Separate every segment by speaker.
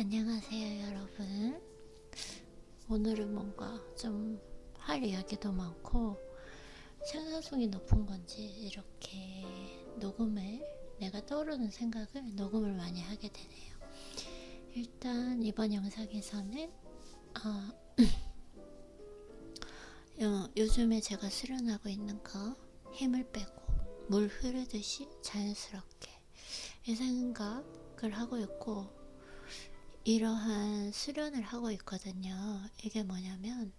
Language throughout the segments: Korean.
Speaker 1: 안녕하세요, 여러분. 오늘은 뭔가 좀 할 이야기도 많고 생산성이 높은 건지 이렇게 녹음을 내가 떠오르는 생각을 녹음을 많이 하게 되네요. 일단 이번 영상에서는 요즘에 제가 수련하고 있는 거 힘을 빼고 물 흐르듯이 자연스럽게 이 생각을 하고 있고, 이러한 수련을 하고 있거든요. 이게 뭐냐면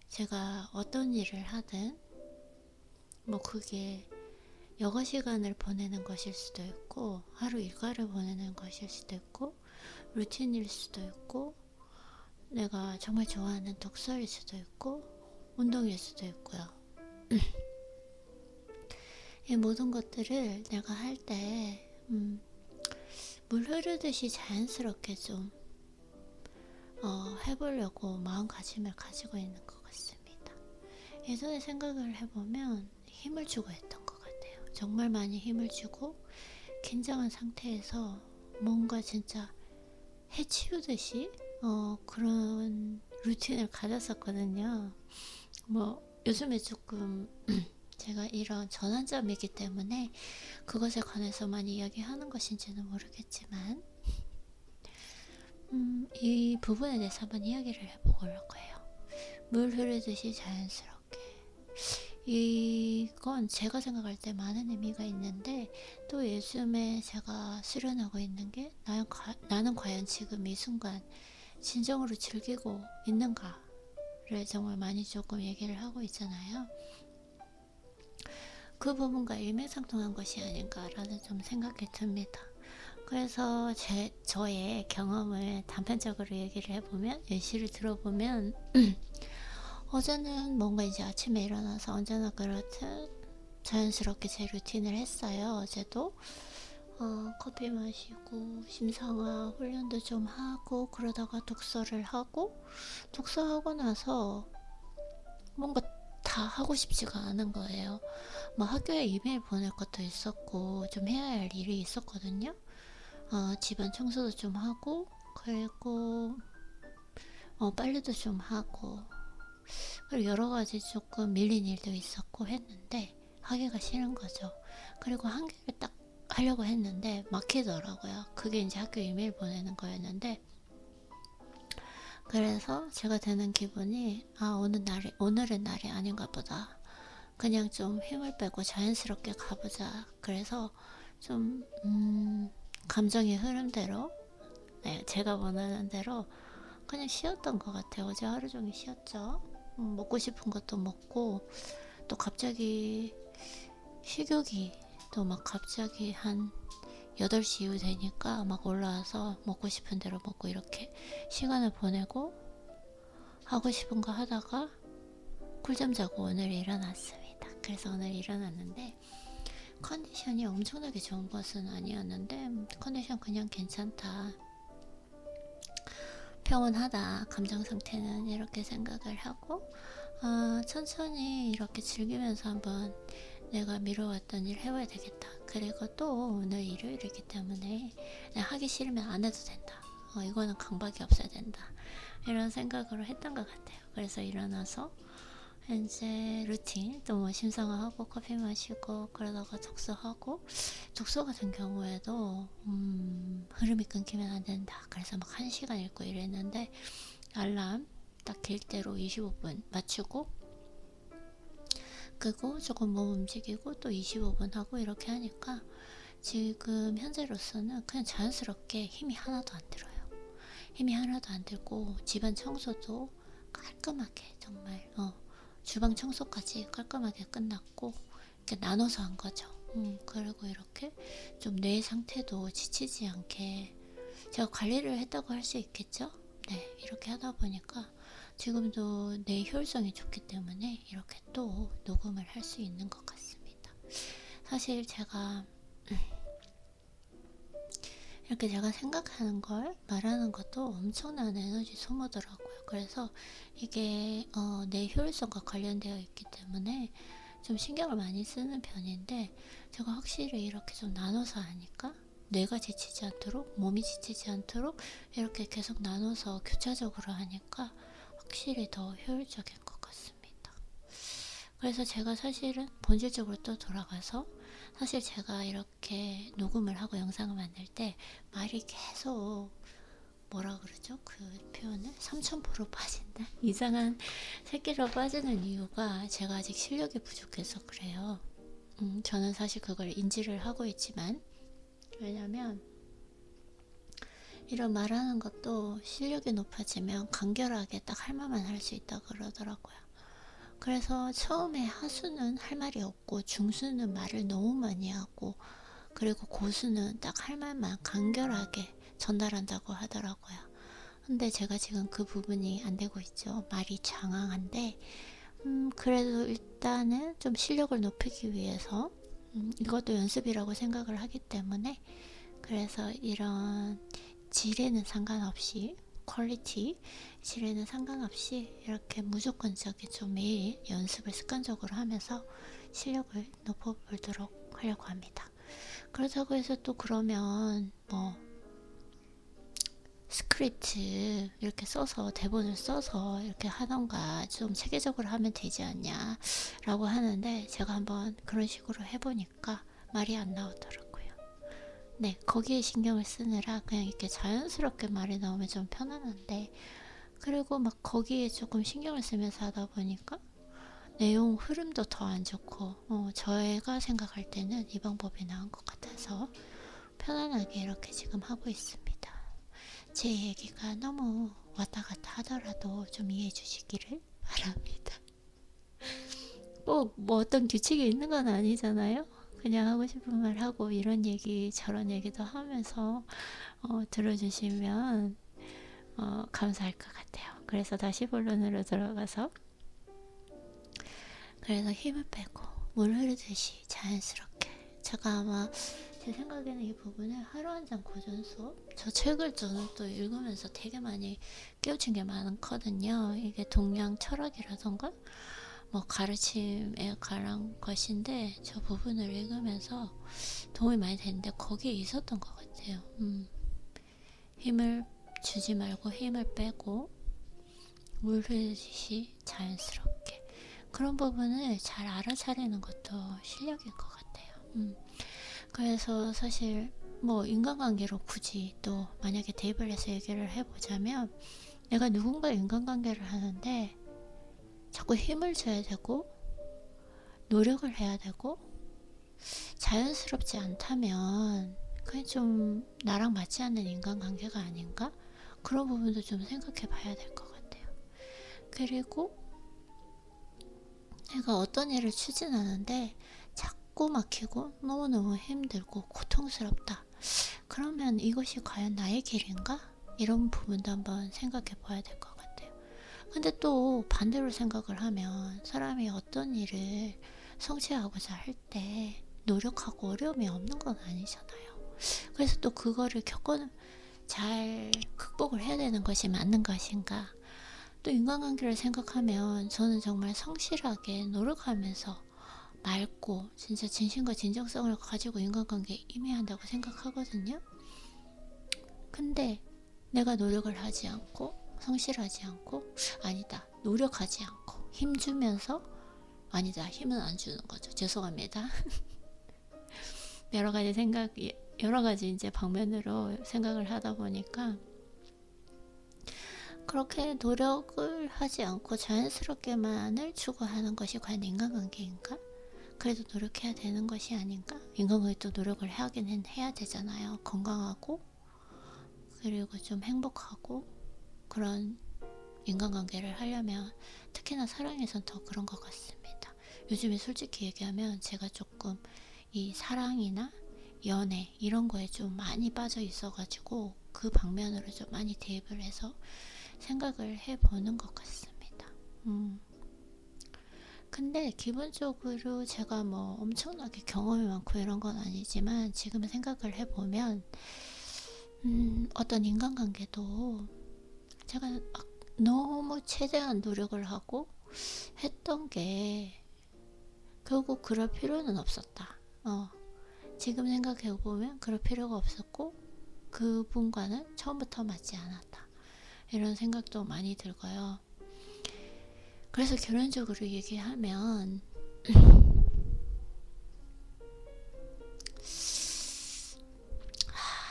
Speaker 1: 제가 어떤 일을 하든 뭐 그게 여가 시간을 보내는 것일 수도 있고 하루 일과를 보내는 것일 수도 있고 루틴일 수도 있고 내가 정말 좋아하는 독서일 수도 있고 운동일 수도 있고요. 이 모든 것들을 내가 할 때 물 흐르듯이 자연스럽게 좀 해보려고 마음가짐을 가지고 있는 것 같습니다. 예전에 생각을 해보면 힘을 주고 했던 것 같아요. 정말 많이 힘을 주고 긴장한 상태에서 뭔가 진짜 해치우듯이 그런 루틴을 가졌었거든요. 뭐 요즘에 조금 제가 이런 전환점이기 때문에 그것에 관해서만 이야기하는 것인지는 모르겠지만 이 부분에 대해서 한번 이야기를 해보려고 해요. 물 흐르듯이 자연스럽게. 이건 제가 생각할 때 많은 의미가 있는데, 또 요즘에 제가 수련하고 있는 게 나는 과연 지금 이 순간 진정으로 즐기고 있는가를 정말 많이 조금 얘기를 하고 있잖아요. 그 부분과 일맥상통한 것이 아닌가라는 좀 생각이 듭니다. 그래서 저의 경험을 단편적으로 얘기를 해보면, 예시를 들어보면 어제는 뭔가 이제 아침에 일어나서 언제나 그렇듯 자연스럽게 제 루틴을 했어요. 어제도 커피 마시고 심상화 훈련도 좀 하고 그러다가 독서를 하고, 독서하고 나서 뭔가 다 하고 싶지가 않은 거예요. 뭐 학교에 이메일 보낼 것도 있었고 좀 해야 할 일이 있었거든요. 집안 청소도 좀 하고, 그리고 빨래도 좀 하고, 그리고 여러 가지 조금 밀린 일도 있었고 했는데 하기가 싫은 거죠. 그리고 한 개를 딱 하려고 했는데 막히더라고요. 그게 이제 학교 이메일 보내는 거였는데, 그래서 제가 드는 기분이 오늘은 날이 아닌가 보다. 그냥 좀 힘을 빼고 자연스럽게 가보자. 그래서 좀 감정의 흐름대로, 네, 제가 원하는 대로 그냥 쉬었던 것 같아요. 어제 하루 종일 쉬었죠. 먹고 싶은 것도 먹고, 또 갑자기 식욕이 또 막 갑자기 한 8시 이후 되니까 막 올라와서 먹고 싶은 대로 먹고 이렇게 시간을 보내고, 하고 싶은 거 하다가 꿀잠 자고 오늘 일어났습니다. 그래서 오늘 일어났는데 컨디션이 엄청나게 좋은 것은 아니었는데 컨디션 그냥 괜찮다, 평온하다, 감정 상태는, 이렇게 생각을 하고 천천히 이렇게 즐기면서 한번 내가 미뤄왔던 일 해봐야 되겠다. 그리고 또 오늘 일요일이기 때문에 하기 싫으면 안 해도 된다. 이거는 강박이 없어야 된다. 이런 생각으로 했던 것 같아요. 그래서 일어나서 이제 루틴 또 뭐 심상화하고 커피 마시고 그러다가 독서하고, 독서 같은 경우에도 흐름이 끊기면 안 된다. 그래서 막 1시간 읽고 이랬는데 알람 딱 길 대로 25분 맞추고 끄고 조금 몸 움직이고 또 25분 하고 이렇게 하니까 지금 현재로서는 그냥 자연스럽게 힘이 하나도 안 들어요. 힘이 하나도 안 들고 집안 청소도 깔끔하게 정말 주방 청소까지 깔끔하게 끝났고, 이렇게 나눠서 한 거죠. 그리고 이렇게 좀 뇌 상태도 지치지 않게 제가 관리를 했다고 할 수 있겠죠? 네, 이렇게 하다 보니까 지금도 내 효율성이 좋기 때문에 이렇게 또 녹음을 할 수 있는 것 같습니다. 사실 제가 이렇게 제가 생각하는 걸 말하는 것도 엄청난 에너지 소모더라고요. 그래서 이게 내 효율성과 관련되어 있기 때문에 좀 신경을 많이 쓰는 편인데, 제가 확실히 이렇게 좀 나눠서 하니까 뇌가 지치지 않도록, 몸이 지치지 않도록 이렇게 계속 나눠서 교차적으로 하니까 확실히 더 효율적인 것 같습니다. 그래서 제가 사실은 본질적으로 또 돌아가서, 사실 제가 이렇게 녹음을 하고 영상을 만들 때 말이 계속 뭐라 그러죠? 그 표현을 3000% 빠진다? 이상한 새끼로 빠지는 이유가 제가 아직 실력이 부족해서 그래요. 저는 사실 그걸 인지를 하고 있지만, 왜냐면 이런 말하는 것도 실력이 높아지면 간결하게 딱 할 말만 할 수 있다 그러더라고요. 그래서 처음에 하수는 할 말이 없고, 중수는 말을 너무 많이 하고, 그리고 고수는 딱 할 말만 간결하게 전달한다고 하더라고요. 근데 제가 지금 그 부분이 안 되고 있죠. 말이 장황한데, 그래도 일단은 좀 실력을 높이기 위해서, 이것도 연습이라고 생각을 하기 때문에, 그래서 이런 질에는 상관없이, 퀄리티, 질에는 상관없이 이렇게 무조건적인 좀 매일 연습을 습관적으로 하면서 실력을 높여보도록 하려고 합니다. 그렇다고 해서 또 그러면 뭐 스크립트 이렇게 써서, 대본을 써서 이렇게 하던가 좀 체계적으로 하면 되지 않냐 라고 하는데, 제가 한번 그런 식으로 해보니까 말이 안 나오더라고요. 네, 거기에 신경을 쓰느라 그냥 이렇게 자연스럽게 말이 나오면 좀 편안한데, 그리고 막 거기에 조금 신경을 쓰면서 하다 보니까 내용 흐름도 더 안 좋고, 저희가 생각할 때는 이 방법이 나은 것 같아서 편안하게 이렇게 지금 하고 있습니다. 제 얘기가 너무 왔다 갔다 하더라도 좀 이해해 주시기를 바랍니다. 뭐 어떤 규칙이 있는 건 아니잖아요. 그냥 하고 싶은 말 하고, 이런 얘기 저런 얘기도 하면서 들어주시면 감사할 것 같아요. 그래서 다시 본론으로 들어가서, 그래서 힘을 빼고 물 흐르듯이 자연스럽게, 제가 아마 제 생각에는 이 부분을 하루 한 잔 고전 수업, 저 책을 저는 또 읽으면서 되게 많이 깨우친 게 많거든요. 이게 동양 철학이라던가 뭐 가르침에 관한 것인데, 저 부분을 읽으면서 도움이 많이 됐는데 거기에 있었던 것 같아요. 힘을 주지 말고 힘을 빼고 물 흐르듯이 자연스럽게, 그런 부분을 잘 알아차리는 것도 실력인 것 같아요. 그래서 사실 뭐 인간관계로 굳이 또 만약에 대입을 해서 얘기를 해보자면, 내가 누군가 인간관계를 하는데 자꾸 힘을 줘야 되고 노력을 해야 되고 자연스럽지 않다면 그게 좀 나랑 맞지 않는 인간관계가 아닌가? 그런 부분도 좀 생각해 봐야 될 것 같아요. 그리고 내가 어떤 일을 추진하는데 자꾸 막히고 너무너무 힘들고 고통스럽다. 그러면 이것이 과연 나의 길인가? 이런 부분도 한번 생각해 봐야 될 것 같아요. 근데 또 반대로 생각을 하면, 사람이 어떤 일을 성취하고자 할 때 노력하고 어려움이 없는 건 아니잖아요. 그래서 또 그거를 잘 극복을 해야 되는 것이 맞는 것인가? 또 인간관계를 생각하면 저는 정말 성실하게 노력하면서 맑고 진짜 진심과 진정성을 가지고 인간관계에 임해야 한다고 생각하거든요. 근데 내가 노력을 하지 않고 성실하지 않고, 아니다, 노력하지 않고 힘주면서, 아니다, 힘은 안 주는 거죠. 죄송합니다. 여러 가지 이제 방면으로 생각을 하다 보니까, 그렇게 노력을 하지 않고 자연스럽게만을 추구하는 것이 과연 인간관계인가? 그래도 노력해야 되는 것이 아닌가? 인간관계도 노력을 하긴 해야 되잖아요. 건강하고 그리고 좀 행복하고 그런 인간관계를 하려면, 특히나 사랑에선 더 그런 것 같습니다. 요즘에 솔직히 얘기하면 제가 조금 이 사랑이나 연애 이런 거에 좀 많이 빠져 있어가지고, 그 방면으로 좀 많이 대입을 해서 생각을 해보는 것 같습니다. 근데 기본적으로 제가 뭐 엄청나게 경험이 많고 이런 건 아니지만, 지금 생각을 해보면 어떤 인간관계도 제가 너무 최대한 노력을 하고 했던 게 결국 그럴 필요는 없었다. 지금 생각해보면 그럴 필요가 없었고 그분과는 처음부터 맞지 않았다. 이런 생각도 많이 들고요. 그래서 결론적으로 얘기하면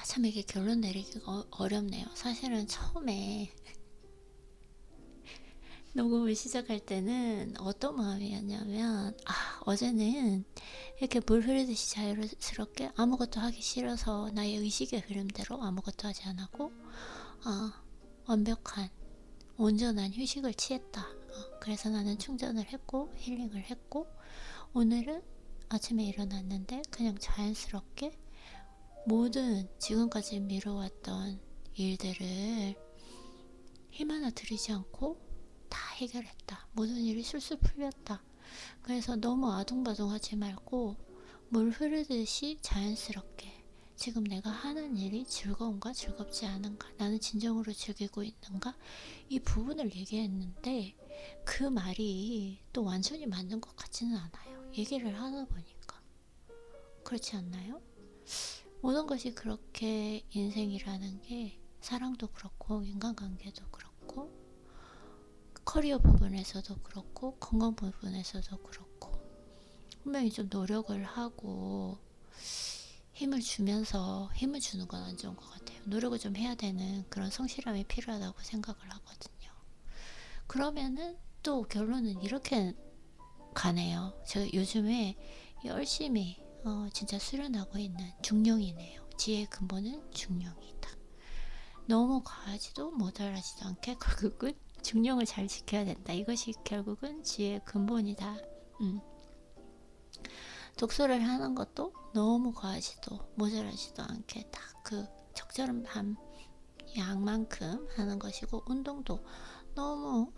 Speaker 1: 참 이게 결론 내리기가 어렵네요. 사실은 처음에 녹음을 시작할 때는 어떤 마음이었냐면 어제는 이렇게 물 흐르듯이 자유스럽게 아무것도 하기 싫어서 나의 의식의 흐름대로 아무것도 하지 않았고 완벽한 온전한 휴식을 취했다. 그래서 나는 충전을 했고 힐링을 했고 오늘은 아침에 일어났는데 그냥 자연스럽게 모든 지금까지 미뤄왔던 일들을 힘 하나 들이지 않고 다 해결했다. 모든 일이 술술 풀렸다. 그래서 너무 아둥바둥하지 말고 물 흐르듯이 자연스럽게 지금 내가 하는 일이 즐거운가 즐겁지 않은가, 나는 진정으로 즐기고 있는가, 이 부분을 얘기했는데 그 말이 또 완전히 맞는 것 같지는 않아요. 얘기를 하다 보니까. 그렇지 않나요? 모든 것이 그렇게 인생이라는 게 사랑도 그렇고 인간관계도 그렇고 커리어 부분에서도 그렇고 건강 부분에서도 그렇고 분명히 좀 노력을 하고 힘을 주면서 힘을 주는 건 안 좋은 것 같아요. 노력을 좀 해야 되는 그런 성실함이 필요하다고 생각을 하거든요. 그러면은 또 결론은 이렇게 가네요. 제가 요즘에 열심히 진짜 수련하고 있는 중령이네요. 지혜의 근본은 중령이다. 너무 과하지도 모자라지도 않게 결국은 중령을 잘 지켜야 된다. 이것이 결국은 지혜의 근본이다. 독서를 하는 것도 너무 과하지도 모자라지도 않게 딱 그 적절한 양만큼 하는 것이고 운동도 너무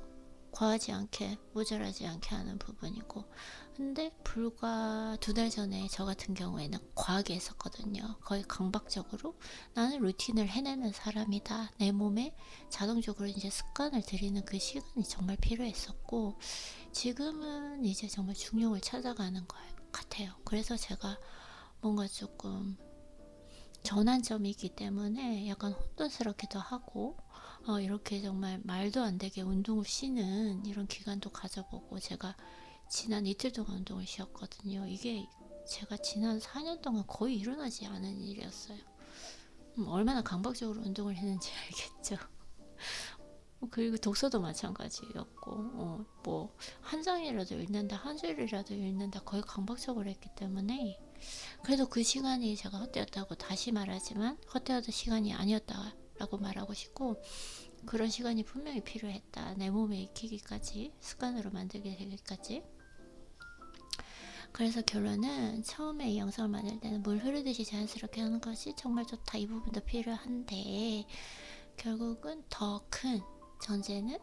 Speaker 1: 과하지 않게 모자라지 않게 하는 부분이고 근데 불과 2달 전에 저 같은 경우에는 과하게 했었거든요. 거의 강박적으로 나는 루틴을 해내는 사람이다. 내 몸에 자동적으로 이제 습관을 들이는 그 시간이 정말 필요했었고 지금은 이제 정말 중용을 찾아가는 것 같아요. 그래서 제가 뭔가 조금 전환점이 있기 때문에 약간 혼돈스럽기도 하고 이렇게 정말 말도 안 되게 운동을 쉬는 이런 기간도 가져보고 제가 지난 이틀 동안 운동을 쉬었거든요. 이게 제가 지난 4년 동안 거의 일어나지 않은 일이었어요. 얼마나 강박적으로 운동을 했는지 알겠죠. 그리고 독서도 마찬가지였고 뭐 한 장이라도 읽는다 한 줄이라도 읽는다 거의 강박적으로 했기 때문에 그래도 그 시간이 제가 헛되었다고 다시 말하지만 헛되었던 시간이 아니었다라고 말하고 싶고 그런 시간이 분명히 필요했다. 내 몸에 익히기까지 습관으로 만들게 되기까지. 그래서 결론은 처음에 이 영상을 만들 때는 물 흐르듯이 자연스럽게 하는 것이 정말 좋다. 이 부분도 필요한데 결국은 더 큰 전제는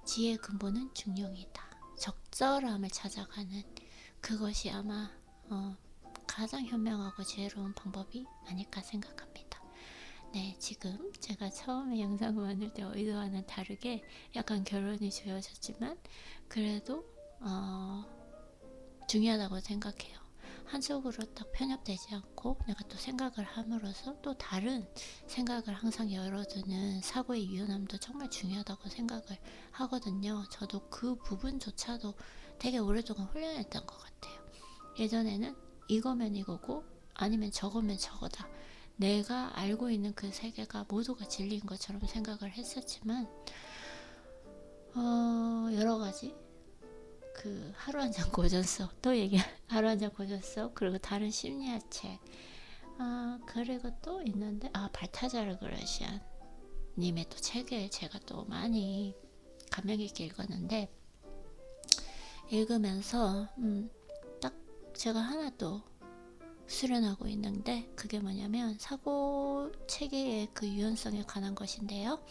Speaker 1: 지혜의 근본은 중용이다. 적절함을 찾아가는 그것이 아마 가장 현명하고 지혜로운 방법이 아닐까 생각합니다. 네, 지금 제가 처음에 영상을 만들 때 의도와는 다르게 약간 결론이 지어졌지만 그래도 중요하다고 생각해요. 한쪽으로 딱 편협되지 않고 내가 또 생각을 함으로써 또 다른 생각을 항상 열어두는 사고의 유연함도 정말 중요하다고 생각을 하거든요. 저도 그 부분조차도 되게 오랫동안 훈련했던 것 같아요. 예전에는 이거면 이거고 아니면 저거면 저거다. 내가 알고 있는 그 세계가 모두가 진리인 것처럼 생각을 했었지만 여러 가지 그 하루 한 잔 고전서 또 얘기 하루 한 잔 고전서 그리고 다른 심리학 책 그리고 또 있는데 발타자르 그라시안 님의 또 책을 제가 또 많이 감명 깊게 읽었는데 읽으면서 딱 제가 하나 또 수련하고 있는데 그게 뭐냐면 사고 체계의 그 유연성에 관한 것인데요.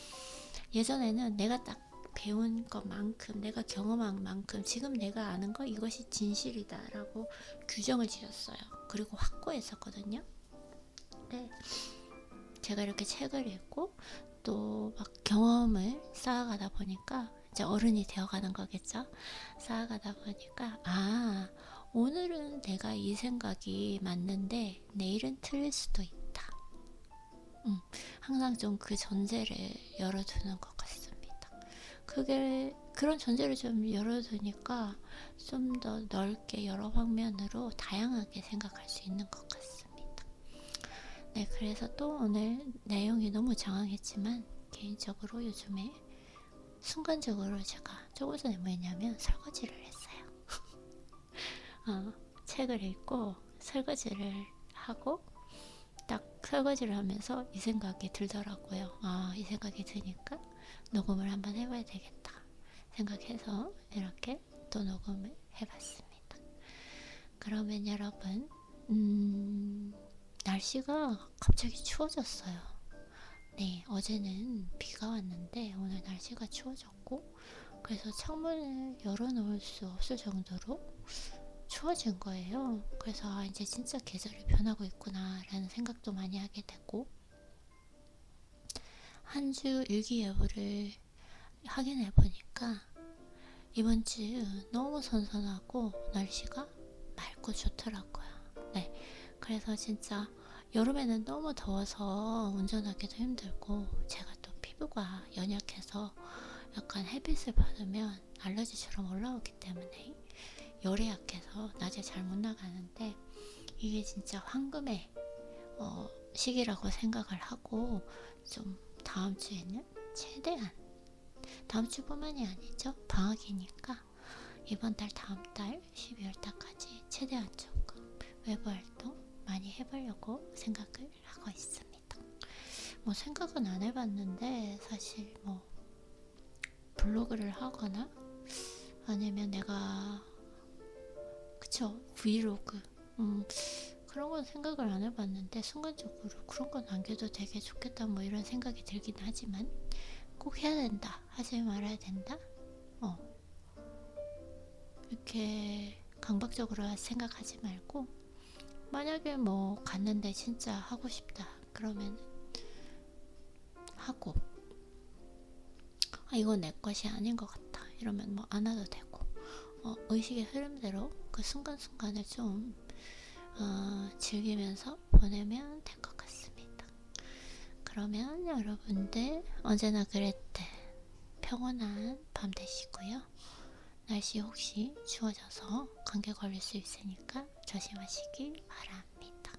Speaker 1: 예전에는 내가 딱 배운 것만큼 내가 경험한 만큼 지금 내가 아는 거 이것이 진실이다 라고 규정을 지었어요. 그리고 확고했었거든요. 네. 제가 이렇게 책을 읽고 또 막 경험을 쌓아가다 보니까 이제 어른이 되어가는 거겠죠. 쌓아가다 보니까 오늘은 내가 이 생각이 맞는데 내일은 틀릴 수도 있다. 항상 좀 그 전제를 열어두는 것 같습니다. 그게 그런 전제를 좀 열어두니까 좀 더 넓게 여러 방면으로 다양하게 생각할 수 있는 것 같습니다. 네, 그래서 또 오늘 내용이 너무 장황했지만 개인적으로 요즘에 순간적으로 제가 조금 전에 뭐 했냐면 설거지를 했어요. 책을 읽고 설거지를 하고 딱 설거지를 하면서 이 생각이 들더라고요. 이 생각이 드니까 녹음을 한번 해봐야 되겠다 생각해서 이렇게 또 녹음을 해봤습니다. 그러면 여러분, 날씨가 갑자기 추워졌어요. 네, 어제는 비가 왔는데 오늘 날씨가 추워졌고, 그래서 창문을 열어놓을 수 없을 정도로 추워진 거예요. 그래서 이제 진짜 계절이 변하고 있구나 라는 생각도 많이 하게 되고, 한 주 일기예보를 확인해 보니까 이번 주 너무 선선하고 날씨가 맑고 좋더라고요. 네, 그래서 진짜 여름에는 너무 더워서 운전하기도 힘들고, 제가 또 피부가 연약해서 약간 햇빛을 받으면 알러지처럼 올라오기 때문에 열에 약해서 낮에 잘 못 나가는데, 이게 진짜 황금의 시기라고 생각을 하고 좀 다음 주에는 최대한, 다음 주뿐만이 아니죠, 방학이니까 이번 달 다음 달 12월 달까지 최대한 조금 외부 활동 많이 해보려고 생각을 하고 있습니다. 뭐 생각은 안 해봤는데 사실 뭐 블로그를 하거나 아니면 내가, 그쵸, 브이로그, 그런 건 생각을 안 해봤는데 순간적으로 그런 건 남겨도 되게 좋겠다 뭐 이런 생각이 들긴 하지만, 꼭 해야 된다 하지 말아야 된다 이렇게 강박적으로 생각하지 말고, 만약에 뭐 갔는데 진짜 하고 싶다 그러면 하고, 이건 내 것이 아닌 것 같다 이러면 뭐 안 해도 되고, 의식의 흐름대로 그 순간순간을 좀 즐기면서 보내면 될 것 같습니다. 그러면 여러분들 언제나 그랬듯 평온한 밤 되시고요. 날씨 혹시 추워져서 감기 걸릴 수 있으니까 조심하시길 바랍니다.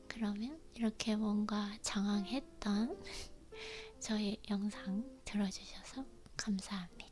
Speaker 1: 그러면 이렇게 뭔가 장황했던 저희 영상 들어주셔서 감사합니다.